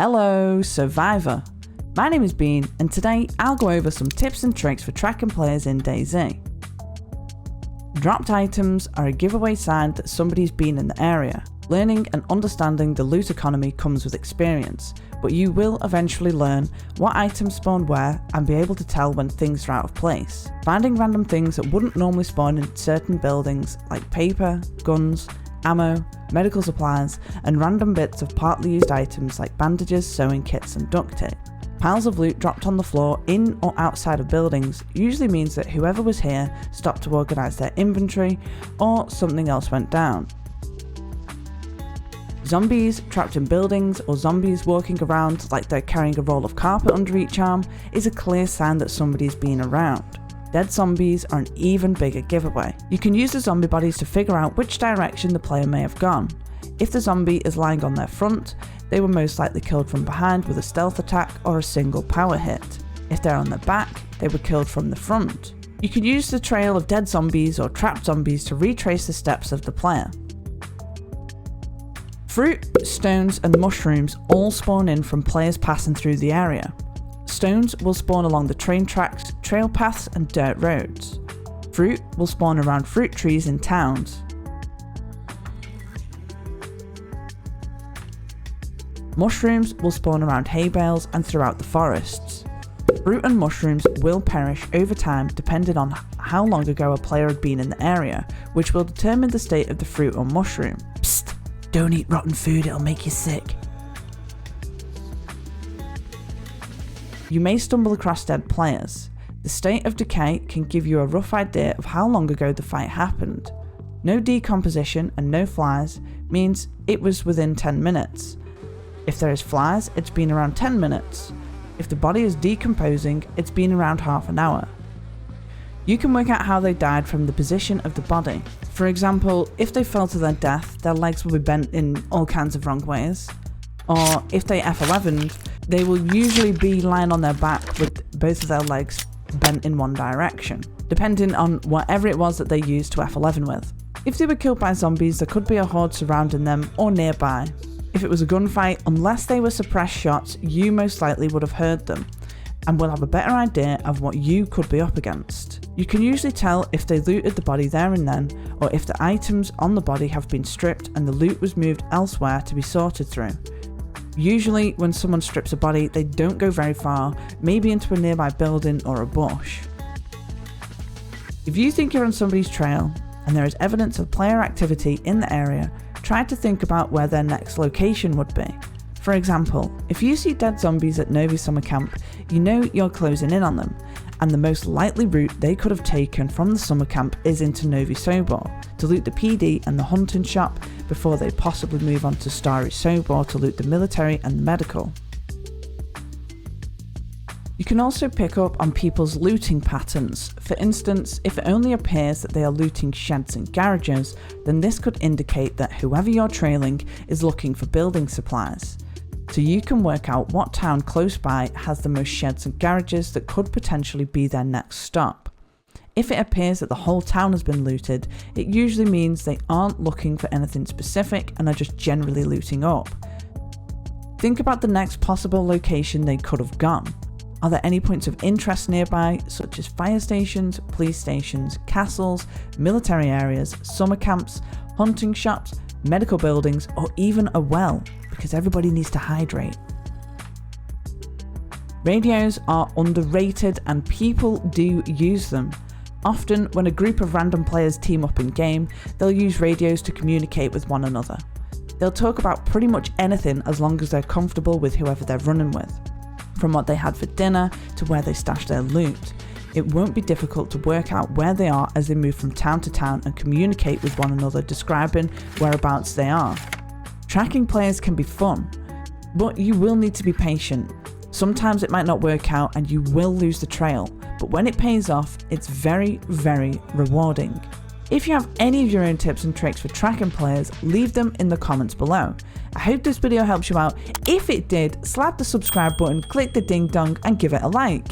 Hello, Survivor! My name is Bean, and today I'll go over some tips and tricks for tracking players in DayZ. Dropped items are a giveaway sign that somebody's been in the area. Learning and understanding the loot economy comes with experience, but you will eventually learn what items spawn where and be able to tell when things are out of place. Finding random things that wouldn't normally spawn in certain buildings like paper, guns, ammo, medical supplies, and random bits of partly used items like bandages, sewing kits, and duct tape. Piles of loot dropped on the floor in or outside of buildings usually means that whoever was here stopped to organise their inventory or something else went down. Zombies trapped in buildings or zombies walking around like they're carrying a roll of carpet under each arm is a clear sign that somebody's been around. Dead zombies are an even bigger giveaway. You can use the zombie bodies to figure out which direction the player may have gone. If the zombie is lying on their front, they were most likely killed from behind with a stealth attack or a single power hit. If they're on their back, they were killed from the front. You can use the trail of dead zombies or trapped zombies to retrace the steps of the player. Fruit, stones, and mushrooms all spawn in from players passing through the area. Stones will spawn along the train tracks, trail paths, and dirt roads. Fruit will spawn around fruit trees in towns. Mushrooms will spawn around hay bales and throughout the forests. Fruit and mushrooms will perish over time depending on how long ago a player had been in the area, which will determine the state of the fruit or mushroom. Psst! Don't eat rotten food, it'll make you sick. You may stumble across dead players. The state of decay can give you a rough idea of how long ago the fight happened. No decomposition and no flies means it was within 10 minutes. If there is flies, it's been around 10 minutes. If the body is decomposing, it's been around half an hour. You can work out how they died from the position of the body. For example, if they fell to their death, their legs will be bent in all kinds of wrong ways. Or if they F11'd, they will usually be lying on their back with both of their legs bent in one direction, depending on whatever it was that they used to F11 with. If they were killed by zombies, there could be a horde surrounding them or nearby. If it was a gunfight, unless they were suppressed shots, you most likely would have heard them, and will have a better idea of what you could be up against. You can usually tell if they looted the body there and then, or if the items on the body have been stripped and the loot was moved elsewhere to be sorted through. Usually when someone strips a body, they don't go very far, maybe into a nearby building or a bush. If you think you're on somebody's trail and there is evidence of player activity in the area, try to think about where their next location would be. For example, if you see dead zombies at Novi Summer Camp, you know you're closing in on them, and the most likely route they could have taken from the summer camp is into Novi Sobor, to loot the PD and the hunting shop before they possibly move on to Stary Sobor to loot the military and the medical. You can also pick up on people's looting patterns. For instance, if it only appears that they are looting sheds and garages, then this could indicate that whoever you're trailing is looking for building supplies. So you can work out what town close by has the most sheds and garages that could potentially be their next stop. If it appears that the whole town has been looted, it usually means they aren't looking for anything specific and are just generally looting up. Think about the next possible location they could have gone. Are there any points of interest nearby, such as fire stations, police stations, castles, military areas, summer camps, hunting shops, medical buildings, or even a well, because everybody needs to hydrate. Radios are underrated and people do use them. Often when a group of random players team up in game, they'll use radios to communicate with one another. They'll talk about pretty much anything as long as they're comfortable with whoever they're running with. From what they had for dinner to where they stashed their loot. It won't be difficult to work out where they are as they move from town to town and communicate with one another, describing whereabouts they are. Tracking players can be fun, but you will need to be patient. Sometimes it might not work out and you will lose the trail, but when it pays off, it's very, very rewarding. If you have any of your own tips and tricks for tracking players, leave them in the comments below. I hope this video helps you out. If it did, slap the subscribe button, click the ding dong and give it a like.